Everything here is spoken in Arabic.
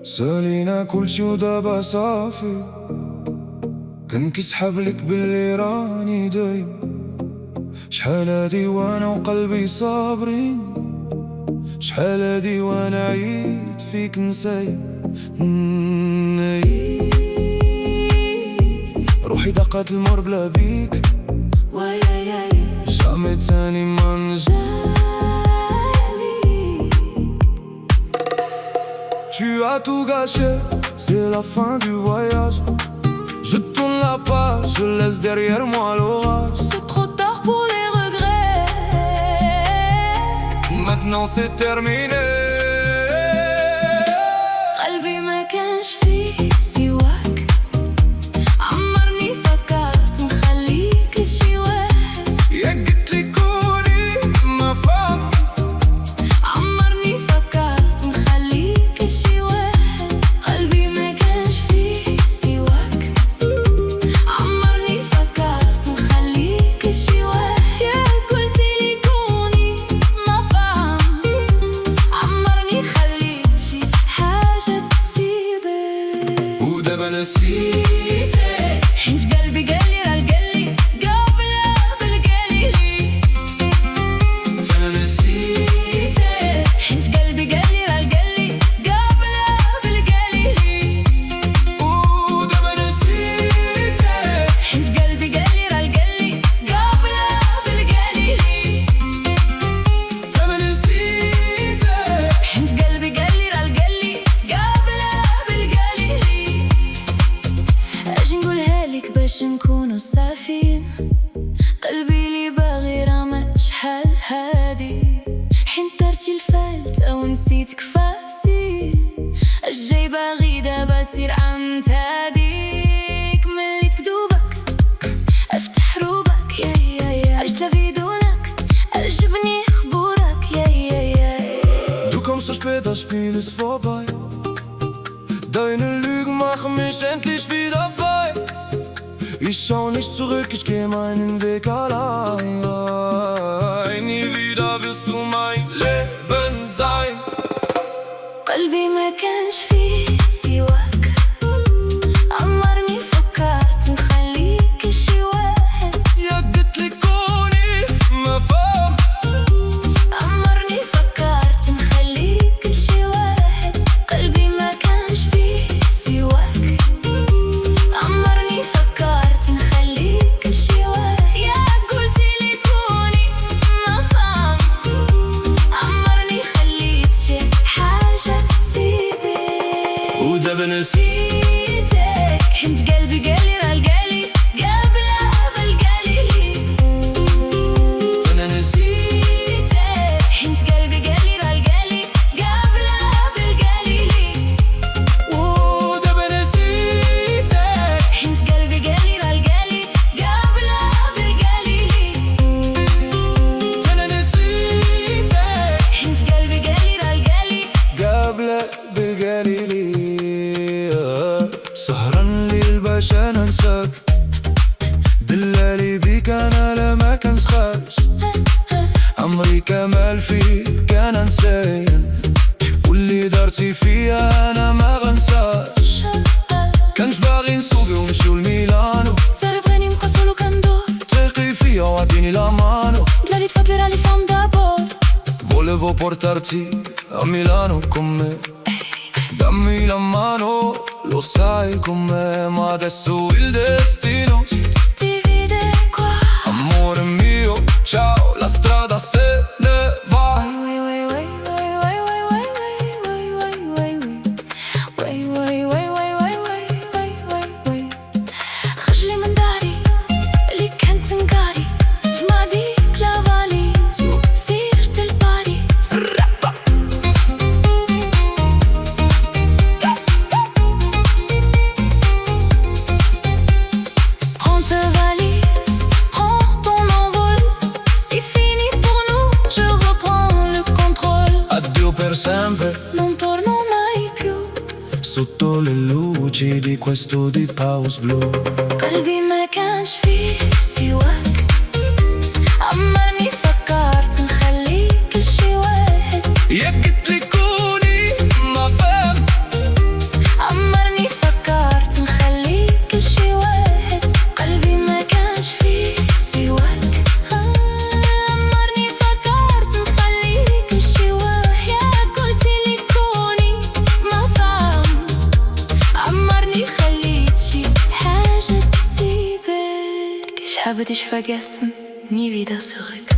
سالينا كل شي ودابا صافي، كنت كيسحب لك باللي راني دايم. شحال هادي وانا وقلبي صابرين، شحال هادي وانا عييت فيك نسايم. نايت روحي دقات المر بلا بيك، جامي تاني ما نجالي. Tu as tout gâché, c'est la fin du voyage. Je tourne la page, je laisse derrière moi l'orage. C'est trop tard pour les regrets. Maintenant c'est terminé. قلبي ما كانش فيه سواك، عمرني فكرت نخليك لشي واحد. يا قلتلي كوني ما فهم، عمرني فكرت نخليك لشي واحد. قلبي ما كانش فيه سواك، عمرني فكرت نخليك لشي واحد. يا قلتلي كوني ما فهم، عمرني خليت شي حاجة تسيبك. ودابا نسيتك، حيت قلبي قالي راه القالي قابلة بالقالي لي. أنا نسيتك، حيت قلبي قالي راه القالي قابلة بالقالي لي. ودابا نسيتك، حيت قلبي قالي راه القالي قابلة بالقالي لي. أنا نسيتك. حيت قلبي قالي راه القالي قابلة بالقالي لي. اجي نقولها لك باش نكونو صافيين، قلبي لي باغي راه ما شحال هادي. حين درتي الفالتة ونسيتك فاسي، الجاي باغي دابا سير عند هاديك. مليت كدوبك افتح روبك، يا عشت لا في دونك، عجبني خبورك. يا Du kommst so spät, das Spiel ist vorbei. Deine Lügen machen mich endlich wieder frei. Ich schau nicht zurück, ich geh meinen Weg allein. Nie wieder wirst du mein Leben sein. قلبي ما كانش فيه سواك، عمرني فكرت نخليك لشي واحد. يا قلتلي كوني ما فهم، عمرني فكرت نخليك لشي واحد. قلبي ما كانش فيه سواك، عمرني فكرت نخليك لشي واحد. يا قلتلي كوني ما فهم، عمرني خليت شي حاجة تسيبك. ودابا نسيتك، حيت قلبي قالي راه القالي قابلة بالقالي لي. أنا نسيتك، حيت قلبي قالي راه القالي قابلة بالقالي لي. ودابا نسيتك. حيت قلبي قالي راه القالي قابلة بالقالي لي. أنا نسيتك، حيت قلبي قالي راه القالي. قابلة بالقليلي. سهران الليل باش أنا ننساك، دلالي بيك أنا لا ما كنسخاش. عمري كمال فيك أنا نساين، واللي دارتي فيا أنا ما غنساش. كانش باغي نسوقي ونمشيو لميلانو، صار بغاني نبقى سولو كندور. تيقي فيا وعطيني لا مانو. دلالي تفضلي راه لي فام دابور. Volevo portarti a Milano con me, dammi la mano, lo sai com'è, ma adesso il destino Divide qua. amore mio, ciao, la strada se ne va. Wai wai wai wai wai wai wai wai wai wai wai wai wai wai wai wai wai wai wai. خرجلي من داري اللي كانت نقاري، جمع ديك لا فاليز وسيرت لباريس. Prends ta valise, prends ton envol. C'est fini pour nous, je reprends le contrôle. Addio per sempre, Non torno mai sotto le luci di questo deep house blu. قلبي ما كانش فيه سواك، عمرني فكرت نخليك لشي واحد. يا قلت لي كوني ما فهم، عمرني فكرت نخليك لشي واحد. قلبي ما كانش فيه سواك، عمرني فكرت نخليك لشي واحد. قلتلي كوني ما فهم، عمرني خليت شي حاجة تسيبك. Ich habe dich vergessen, nie wieder zurück.